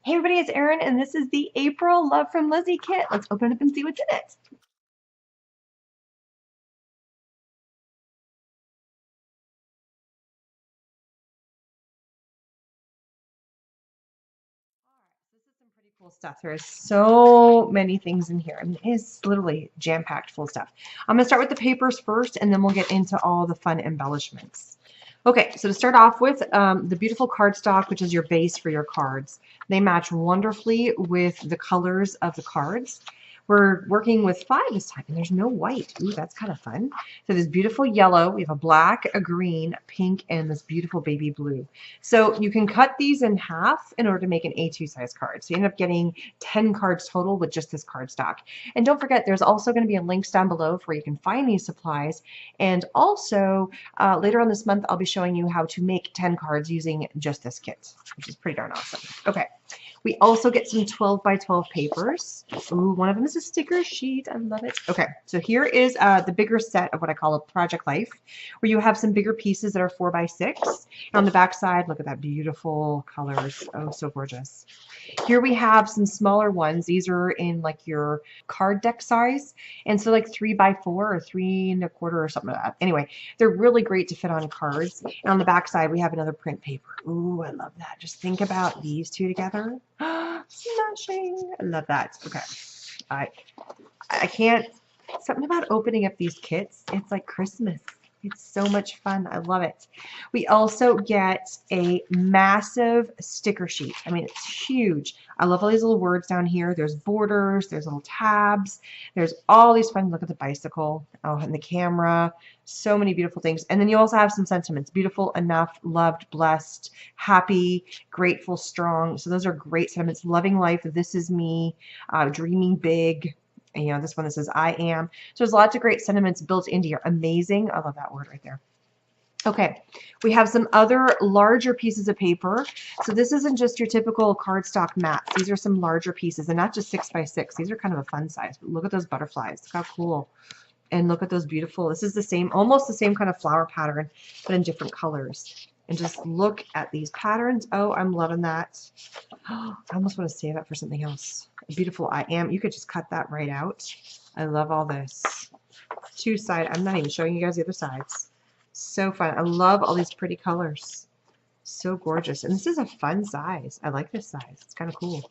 Hey everybody, it's Erin, and this is the April Love from Lizi kit. Let's open it up and see what's in it. This is some pretty cool stuff. There is so many things in here. I mean, it's literally jam-packed full of stuff. I'm going to start with the papers first, and then we'll get into all the fun embellishments. Okay, so to start off with, the beautiful cardstock, which is your base for your cards. They match wonderfully with the colors of the cards. We're working with 5 this time, and there's no white. Ooh, that's kind of fun. So this beautiful yellow, we have a black, a green, a pink, and this beautiful baby blue. So you can cut these in half in order to make an A2 size card. So you end up getting 10 cards total with just this cardstock. And don't forget, there's also going to be a links down below for where you can find these supplies. And also, later on this month, I'll be showing you how to make 10 cards using just this kit, which is pretty darn awesome. Okay. We also get some 12 by 12 papers. Ooh, one of them is a sticker sheet. I love it. Okay, so here is the bigger set of what I call a Project Life, where you have some bigger pieces that are 4 by 6. And on the back side, look at that beautiful colors. Oh, so gorgeous. Here we have some smaller ones. These are in like your card deck size. And so like 3 by 4 or 3 1/4 or something like that. Anyway, they're really great to fit on cards. And on the back side, we have another print paper. Ooh, I love that. Just think about these two together. Smashing. I love that. Okay. I can't, something about opening up these kits. It's like Christmas. It's so much fun. I love it. We also get a massive sticker sheet. I mean, it's huge. I love all these little words down here. There's borders, there's little tabs, there's all these fun, look at the bicycle, oh, and the camera, so many beautiful things. And then you also have some sentiments, beautiful, enough, loved, blessed, happy, grateful, strong. So those are great sentiments. Loving life, this is me, dreaming big. And, you know, this one that says I am. So there's lots of great sentiments built into here. Amazing. I love that word right there. Okay, we have some other larger pieces of paper. So this isn't just your typical cardstock mats. These are some larger pieces, and not just 6 by 6. These are kind of a fun size. But look at those butterflies. Look how cool. And look at those beautiful. This is the same, almost the same kind of flower pattern, but in different colors. And just look at these patterns. Oh, I'm loving that. I almost want to save that for something else. Beautiful I am. You could just cut that right out. I love all this. 2 side. I'm not even showing you guys the other sides. So fun. I love all these pretty colors. So gorgeous. And this is a fun size. I like this size. It's kind of cool.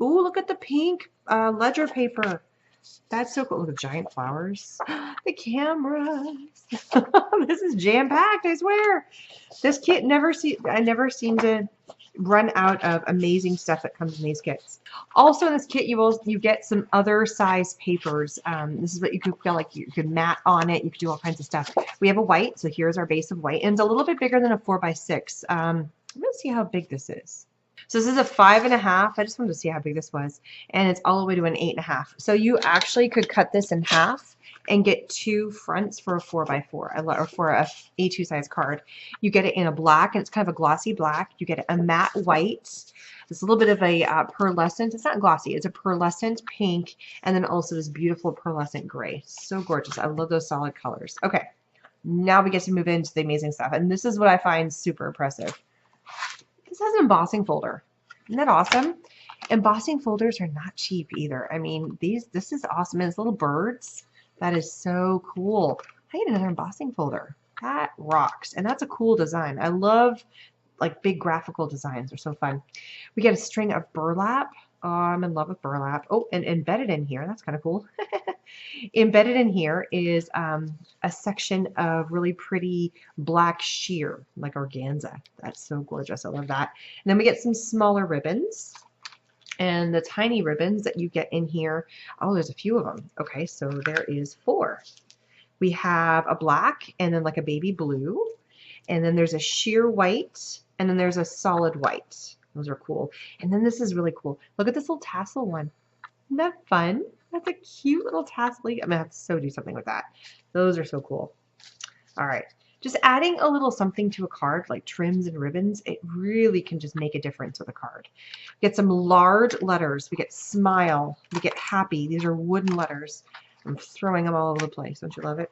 Ooh, look at the pink ledger paper. That's so cool. Look at the giant flowers. The cameras. This is jam-packed, I swear. This kit I never seem to run out of amazing stuff that comes in these kits. Also in this kit, you get some other size papers. This is what you could feel like you could mat on it. You could do all kinds of stuff. We have a white, so here's our base of white, and it's a little bit bigger than a 4 by 6. I'm gonna see how big this is. So this is a 5 1/2. I just wanted to see how big this was. And it's all the way to an 8 1/2. So you actually could cut this in half and get 2 fronts for a 4 by 4 or for a A2 size card. You get it in a black, and it's kind of a glossy black. You get a matte white. There's a little bit of a pearlescent. It's not glossy. It's a pearlescent pink, and then also this beautiful pearlescent gray. So gorgeous. I love those solid colors. Okay, now we get to move into the amazing stuff. And this is what I find super impressive. This has an embossing folder. Isn't that awesome? Embossing folders are not cheap either. I mean, this is awesome. And it's little birds. That is so cool. I need another embossing folder. That rocks. And that's a cool design. I love like big graphical designs. They're so fun. We get a string of burlap. Oh, I'm in love with burlap. Oh, and embedded in here, that's kind of cool. Embedded in here is a section of really pretty black sheer, like organza. That's so gorgeous. I love that. And then we get some smaller ribbons. And the tiny ribbons that you get in here, oh, there's a few of them. Okay, so there is 4. We have a black and then like a baby blue. And then there's a sheer white. And then there's a solid white. Those are cool. And then this is really cool. Look at this little tassel one. Isn't that fun? That's a cute little tassel. I'm going to have to so do something with that. Those are so cool. All right. Just adding a little something to a card, like trims and ribbons, it really can just make a difference with a card. We get some large letters. We get smile. We get happy. These are wooden letters. I'm throwing them all over the place. Don't you love it?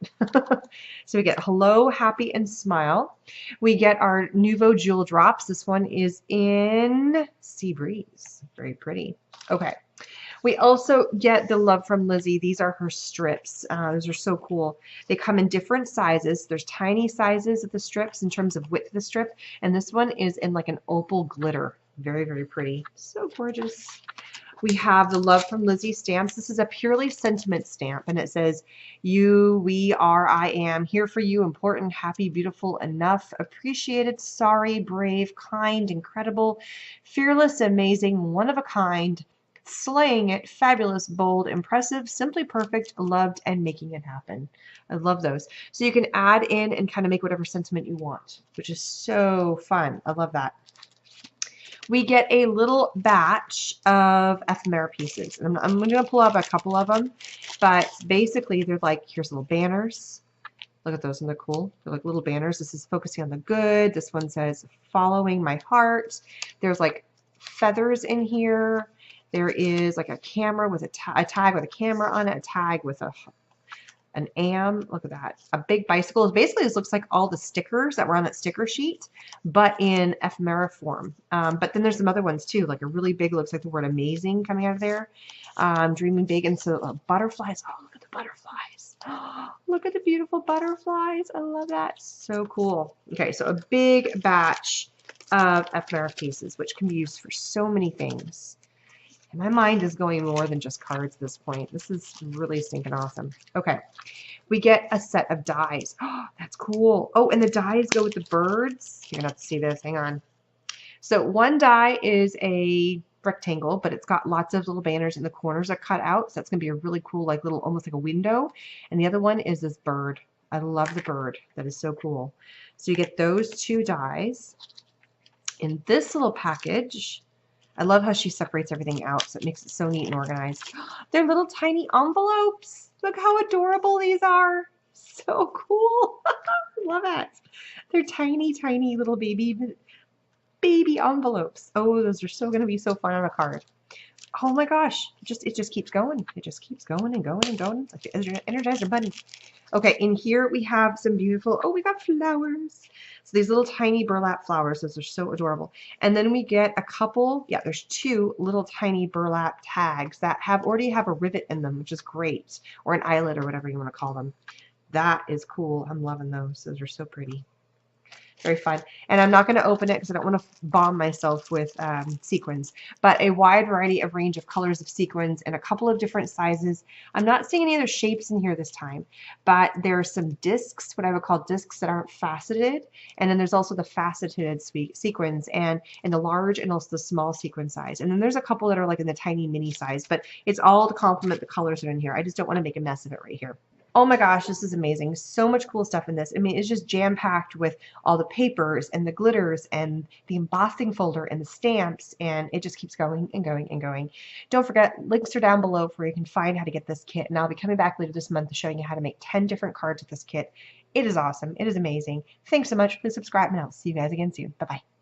So we get hello, happy, and smile. We get our Nouveau Jewel drops. This one is in Sea Breeze. Very pretty. Okay. We also get the Love from Lizi. These are her strips. Those are so cool. They come in different sizes. There's tiny sizes of the strips in terms of width of the strip. And this one is in like an opal glitter. Very, very pretty. So gorgeous. We have the Love from Lizi stamps. This is a purely sentiment stamp, and it says, you, we, are, I am, here for you, important, happy, beautiful, enough, appreciated, sorry, brave, kind, incredible, fearless, amazing, one of a kind, slaying it, fabulous, bold, impressive, simply perfect, loved, and making it happen. I love those. So you can add in and kind of make whatever sentiment you want, which is so fun. I love that. We get a little batch of ephemera pieces. And I'm going to pull up a couple of them, but basically they're like, here's little banners. Look at those, and they're cool. They're like little banners. This is focusing on the good. This one says, following my heart. There's like feathers in here. There is like a camera with a tag with a camera on it, a tag with an am. Look at that. A big bicycle. Basically, this looks like all the stickers that were on that sticker sheet, but in ephemera form. But then there's some other ones too, like a really big, looks like the word amazing coming out of there. Dreaming big. And so butterflies. Oh, look at the butterflies. Look at the beautiful butterflies. I love that. So cool. Okay, so a big batch of ephemera pieces, which can be used for so many things. And my mind is going more than just cards at this point. This is really stinking awesome. Okay, we get a set of dies. Oh, that's cool. Oh, and the dies go with the birds. You're going to have to see this. Hang on. So one die is a rectangle, but it's got lots of little banners in the corners that cut out. So that's going to be a really cool, like little, almost like a window. And the other one is this bird. I love the bird. That is so cool. So you get those two dies. In this little package, I love how she separates everything out, so it makes it so neat and organized. They're little tiny envelopes. Look how adorable these are. So cool. I love it. They're tiny, tiny little baby envelopes. Oh, those are so going to be so fun on a card. Oh my gosh. It just keeps going. It just keeps going and going and going. Like the Energizer Bunny. Okay, in here we have some beautiful, oh, we got flowers. So these little tiny burlap flowers, those are so adorable. And then we get a couple, yeah, there's two little tiny burlap tags that already have a rivet in them, which is great, or an eyelet or whatever you want to call them. That is cool. I'm loving those. Those are so pretty. Very fun. And I'm not going to open it because I don't want to bomb myself with sequins, but a wide variety of range of colors of sequins and a couple of different sizes. I'm not seeing any other shapes in here this time, but there are some discs, what I would call discs that aren't faceted. And then there's also the faceted sequins, and in the large and also the small sequin size. And then there's a couple that are like in the tiny mini size, but it's all to complement the colors that are in here. I just don't want to make a mess of it right here. Oh my gosh, this is amazing. So much cool stuff in this. I mean, it's just jam-packed with all the papers and the glitters and the embossing folder and the stamps, and it just keeps going and going and going. Don't forget, links are down below where you can find how to get this kit, and I'll be coming back later this month showing you how to make 10 different cards with this kit. It is awesome. It is amazing. Thanks so much. Please subscribe, and I'll see you guys again soon. Bye-bye.